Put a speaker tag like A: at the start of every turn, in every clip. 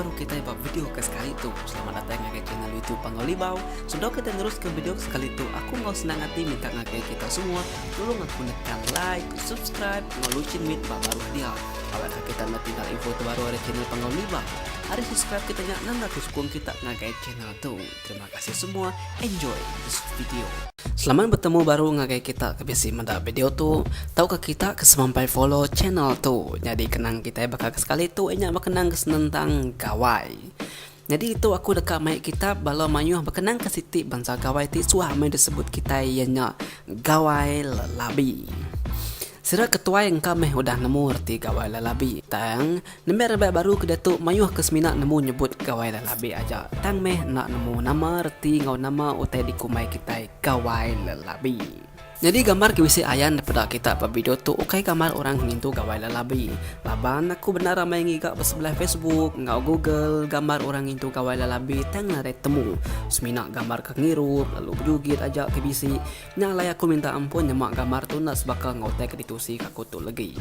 A: baru kita buat video ke sekali tu. Selamat datang ke channel YouTube Pangolibau. Sudah kita terus ke video sekali tu. Aku mau senang hati minta ngakai kita semua. Tolong aku nekan like, subscribe, ngelucin mit baru dia. Apakah kita nak tinggal info terbaru dari channel Pangolibau? Hari subscribe kita nyak nanda kusukung kita ngakai channel tu. Terima kasih semua. Enjoy this video. Selamat bertemu baru ngakai kita kebisi menda video tu. Tahukah kita kesemampai follow channel tu. Jadi kenang kita bakal sekali tu enyak berkenang tentang gawai. Jadi itu aku dekat mai kitab bala mayuh berkenang ke siti bangsa gawai ti suah mai disebut kita ianya gawai lelabi. Sira ketua yang kami udah nemu erti gawai lelabi. Tang nembe rebek baru ke datuk mayuh ke semina nemu nyebut gawai lelabi aja. Tang meh nak nemu nama erti ngau nama utai dikumai kita gawai lelabi. Jadi gambar kewisi ayan daripada kita pada video tu ukai gambar orang ngintu gawai lelabi. Laban aku benar ramai ngigak bersebelah Facebook, ngau Google gambar orang ngintu gawai lelabi tang nare temu. Semina gambar ke ngirup lalu berjugit aja ke bisi. Nyalai aku minta ampun nyemak gambar tu nak sebakal ngau ke ditusi aku tu lagi.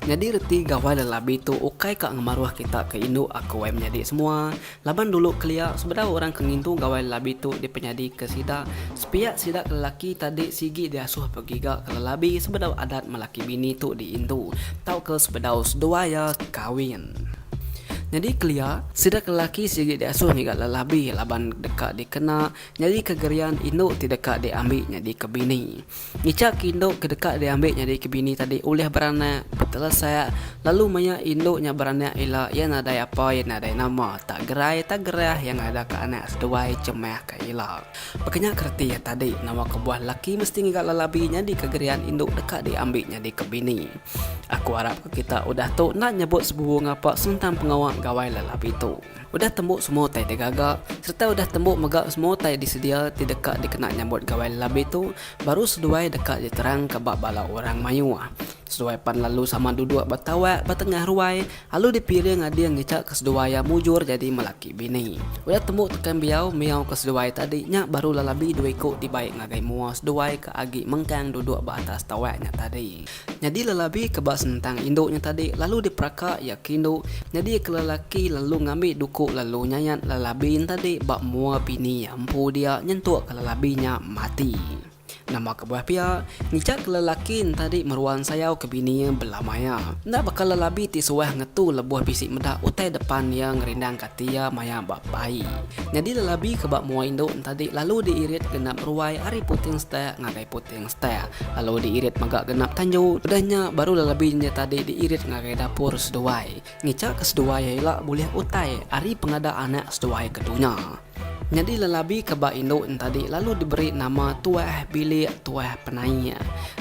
A: Jadi reti gawai lelabi tu ukai kak ngemaruah kita ke induk aku wai menjadi semua. Laban dulu kelia sebenarnya orang kengintu gawai lelabi tu di penyadi ke sida. Sepiak sida lelaki tadi sigi dia asuh pergi gak ke lelabi sebenarnya adat melaki bini tu di indu. Tau ke sebenarnya sedua ya kawin. Jadi kelia sidak lelaki sigi dia asuh ni gak lelabi laban dekat dikena. Jadi kegerian induk ti dekat diambil jadi ke bini. Ngicak induk ke dekat diambil jadi ke bini tadi oleh berana betul saya lalu maya induknya berana ila yang ada apa yang ada nama tak gerai yang ada ke anak seduai cemeh ke ila. Pakanya kerti ya tadi nama kebuah lelaki mesti ngigak lelabi jadi kegerian induk dekat diambil jadi ke bini. Aku harap ke kita udah tu nak nyebut sebuah ngapa tentang pengawal gawai lelabi tu. Udah tembuk semua tai digagak serta udah tembuk megak semua tai disedia ti dekat dikena nyambut gawai lelabi tu baru seduai dekat diterang ke bab bala orang mayu. Seduai pan lalu sama duduk bertawak bertengah ruai lalu dipilih ngadi yang ngicak ke seduai yang mujur jadi melaki bini. Udah tembuk tekan miau ke seduai tadi nyak baru lelabi dua ikut dibaik ngagai mua seduai ke agi mengkang duduk batas tawaknya tadi. Jadi lelabi kebak sentang induknya tadi lalu diperakak ya kinduk. Jadi ke lelaki lalu ngambil dukuk lalu nyayat lelabin tadi bak mua bini ampu dia nyentuk ke lelabinya mati. Nama kebuah pia ngicak ke lelaki tadi meruan sayau ke bini yang belamaya. Nak bakal lelabi ti suah ngetu lebuah bisik medak utai depan yang ngerindang katia maya bak bayi. Jadi lelabi ke bak mua induk tadi lalu diirit genap ruai hari puting stek ngagai puting stek. Lalu diirit magak genap tanjung. Udahnya baru lelabinya tadi diirit ngagai dapur seduai. Ngicak ke seduai ialah boleh utai hari pengada anak seduai kedunya. Jadi lelabi kebak induk tadi lalu diberi nama tuah bilik tuah penai.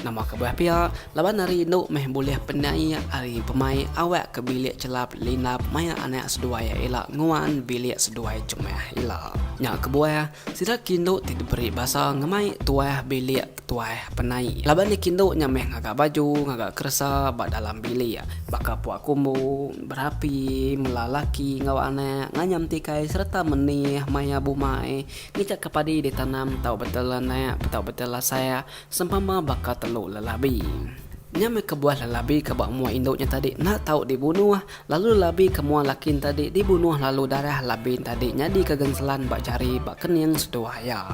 A: Nama kebah pia laban hari induk meh boleh penai hari pemai awak ke bilik celap linap maya anak seduai elak nguan bilik seduai cemeh elak. Nyak kebuah sidak induk ti diberi bahasa ngemai tuah bilik tuah penai. Laban ni induk nyameh ngagak baju ngagak kerasa bak dalam bilik. Baka puak kumbu berapi melalaki ngawa anak nganyam tikai serta menih maya mai ngicak kepadi ditanam tahu betul naik tahu betul saya sempama bakal teluk lelabi. Nyame kebuah lelabi kebak mua induknya tadi nak tahu dibunuh lalu lelabi kemua lakin tadi dibunuh lalu darah labin tadi nyadi kegenselan bak jari bak kening seduaya.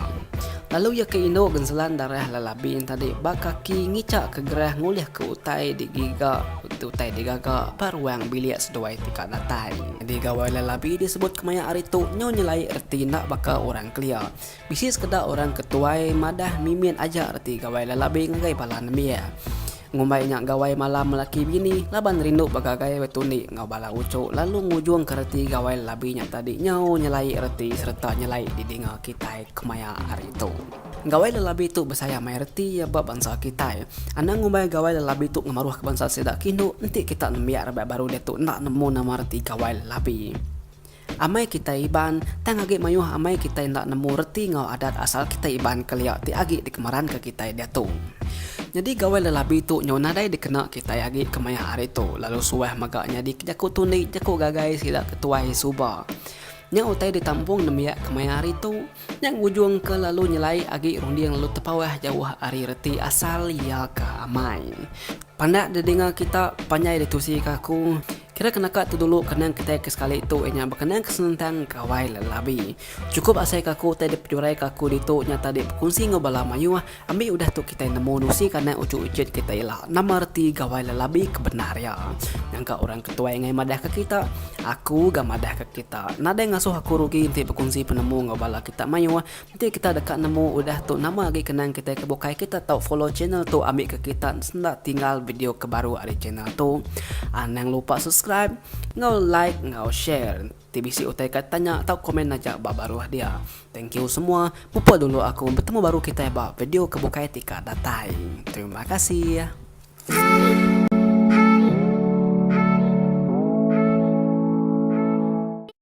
A: Lalu ya ke induk genselan darah lelabi tadi bak kaki ngicak ke gerah ngulih ke utai digaga paruang bilik seduai tika datai. Di gawai lelabi disebut kemaya hari tu nyo nyelai erti nak baka orang kelia. Bisi sekedar orang ketuai madah mimin aja erti gawai lelabi ngagai balan mia. Ngumbai nyak gawai malam lelaki bini laban rindu bagagai wetunik ngau bala ucuk lalu ngujung ke erti gawai lelabi nyak tadi nyau nyelai erti serta nyelai didinga kita kemaya hari tu. Gawai lelabi tu bersaya mai erti ya bab bangsa kita. Anang ngumbai gawai lelabi tu ngemaruah ke bangsa sedak kindu nanti kita nembiak rebak baru dia tu nak nemu nama erti gawai lelabi. Amai kita iban tang agi mayuh amai kita nak nemu reti ngau adat asal kita iban kelia ti agi dikemaran ke kita dia tu. Jadi gawai lelabi tu nyo nadai dikena kita agi kemaya hari tu lalu suah magaknya di jaku tunik jaku gagai sila ketua suba. Nya utai ditampung nemiak kemaya hari tu yang ujung ke lalu nyelai agi rundiang lalu tepawah jauh hari reti asal ya ke amai. Pandak didengar kita panjai ditusi kaku Kira kenaka tu dulu kenang kita ke sekali itu nya berkenang kesenantang kawai lelabi. Cukup asai kaku tadi pejurai kaku dito nya tadi kunsi ngobala mayu ambil udah tu kita nemu nusi karena ucu-ucut kita ialah namarti kawai lelabi kebenaria. Yang orang ketua yang madah ke kita, aku gak madah ke kita. Nada yang ngasuh aku rugi nanti berkunci penemu ngobala kita mayu. Nanti kita dekat nemu udah tu nama lagi kenang kita ke bukai kita tahu follow channel tu ambil ke kita sendak tinggal video kebaru ada channel tu. Anang lupa subscribe, ngau like, ngau share. TBC utai katanya atau komen aja baru dia. Thank you semua. Lupa dulu aku bertemu baru kita ya video kebukai tika datai. Terima kasih.